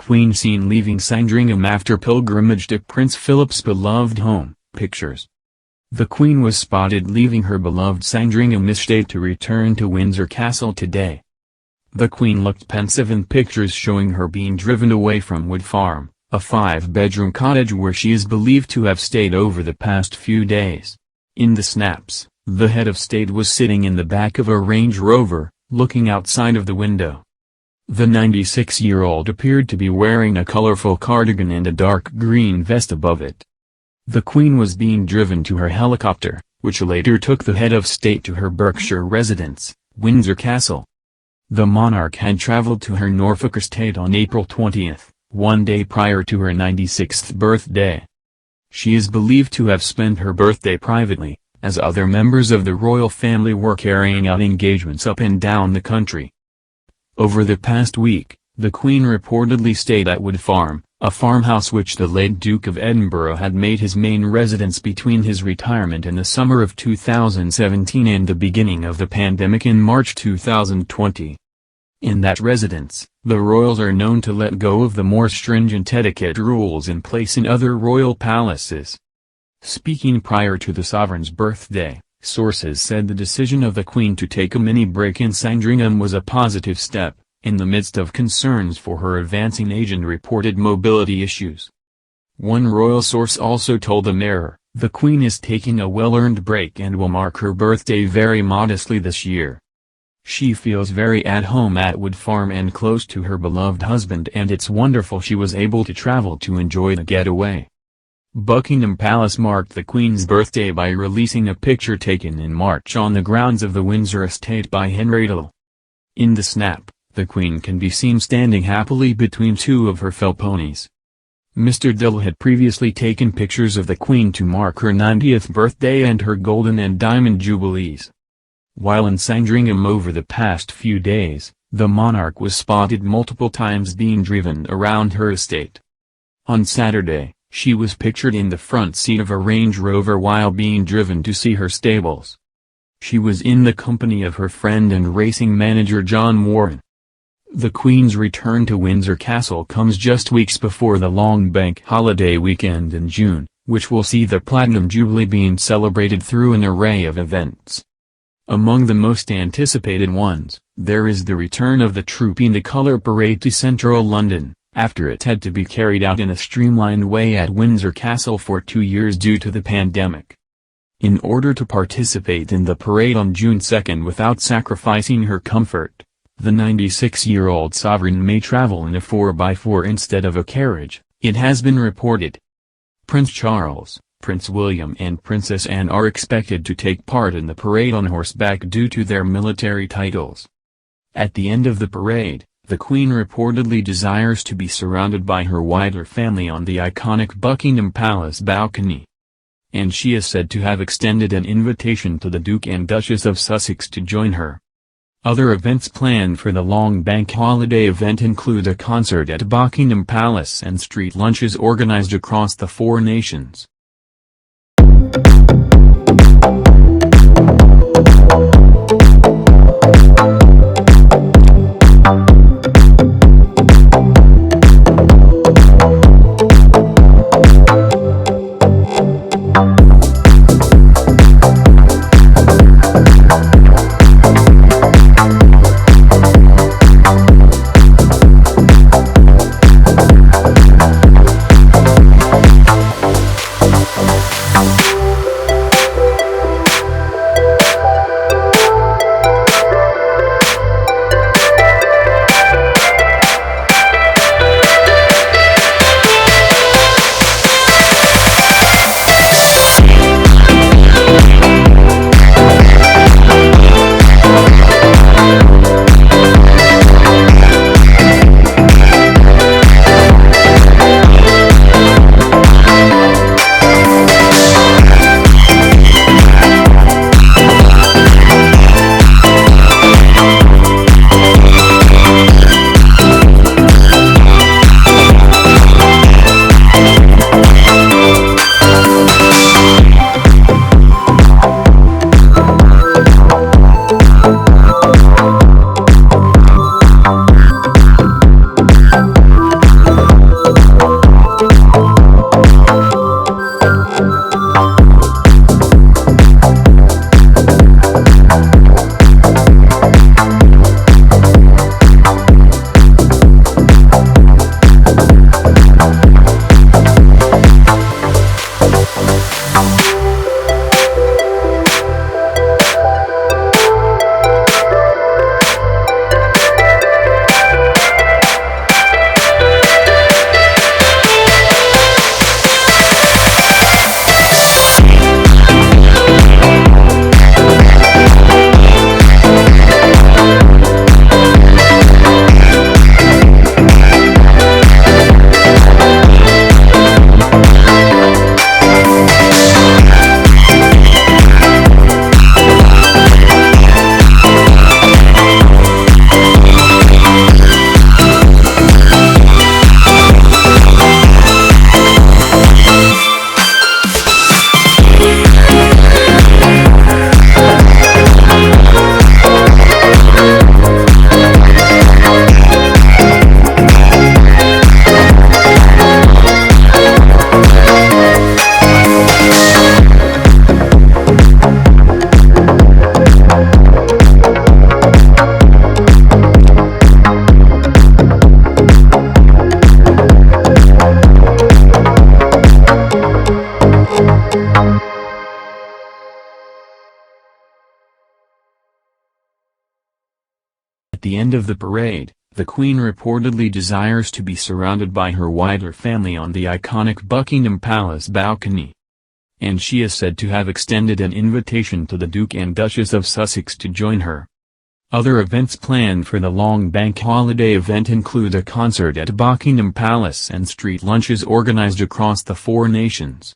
Queen seen leaving Sandringham after pilgrimage to Prince Philip's beloved home. Pictures. The Queen was spotted leaving her beloved Sandringham estate to return to Windsor Castle today. The Queen looked pensive in pictures showing her being driven away from Wood Farm, a 5-bedroom cottage where she is believed to have stayed over the past few days. In the snaps, the head of state was sitting in the back of a Range Rover, looking outside of the window. The 96-year-old appeared to be wearing a colorful cardigan and a dark green vest above it. The Queen was being driven to her helicopter, which later took the head of state to her Berkshire residence, Windsor Castle. The monarch had traveled to her Norfolk estate on April 20, one day prior to her 96th birthday. She is believed to have spent her birthday privately, as other members of the royal family were carrying out engagements up and down the country. Over the past week, the Queen reportedly stayed at Wood Farm, a farmhouse which the late Duke of Edinburgh had made his main residence between his retirement in the summer of 2017 and the beginning of the pandemic in March 2020. In that residence, the royals are known to let go of the more stringent etiquette rules in place in other royal palaces. Speaking prior to the sovereign's birthday, sources said the decision of the Queen to take a mini break in Sandringham was a positive step, in the midst of concerns for her advancing age and reported mobility issues. One royal source also told the Mirror, "The Queen is taking a well-earned break and will mark her birthday very modestly this year. She feels very at home at Wood Farm and close to her beloved husband, and it's wonderful she was able to travel to enjoy the getaway." Buckingham Palace marked the Queen's birthday by releasing a picture taken in March on the grounds of the Windsor estate by Henry Dill. In the snap, the Queen can be seen standing happily between two of her fell ponies. Mr. Dill had previously taken pictures of the Queen to mark her 90th birthday and her Golden and Diamond Jubilees. While in Sandringham over the past few days, the monarch was spotted multiple times being driven around her estate. On Saturday, she was pictured in the front seat of a Range Rover while being driven to see her stables. She was in the company of her friend and racing manager John Warren. The Queen's return to Windsor Castle comes just weeks before the long bank holiday weekend in June, which will see the Platinum Jubilee being celebrated through an array of events. Among the most anticipated ones, there is the return of the Trooping the Colour Parade to central London, after it had to be carried out in a streamlined way at Windsor Castle for 2 years due to the pandemic. In order to participate in the parade on June 2 without sacrificing her comfort, the 96-year-old sovereign may travel in a 4x4 instead of a carriage, it has been reported. Prince Charles, Prince William and Princess Anne are expected to take part in the parade on horseback due to their military titles. At the end of the parade, the Queen reportedly desires to be surrounded by her wider family on the iconic Buckingham Palace balcony. And she is said to have extended an invitation to the Duke and Duchess of Sussex to join her. Other events planned for the long bank holiday event include a concert at Buckingham Palace and street lunches organized across the 4 nations. the end of the parade, the Queen reportedly desires to be surrounded by her wider family on the iconic Buckingham Palace balcony. And she is said to have extended an invitation to the Duke and Duchess of Sussex to join her. Other events planned for the long bank holiday event include a concert at Buckingham Palace and street lunches organized across the four nations.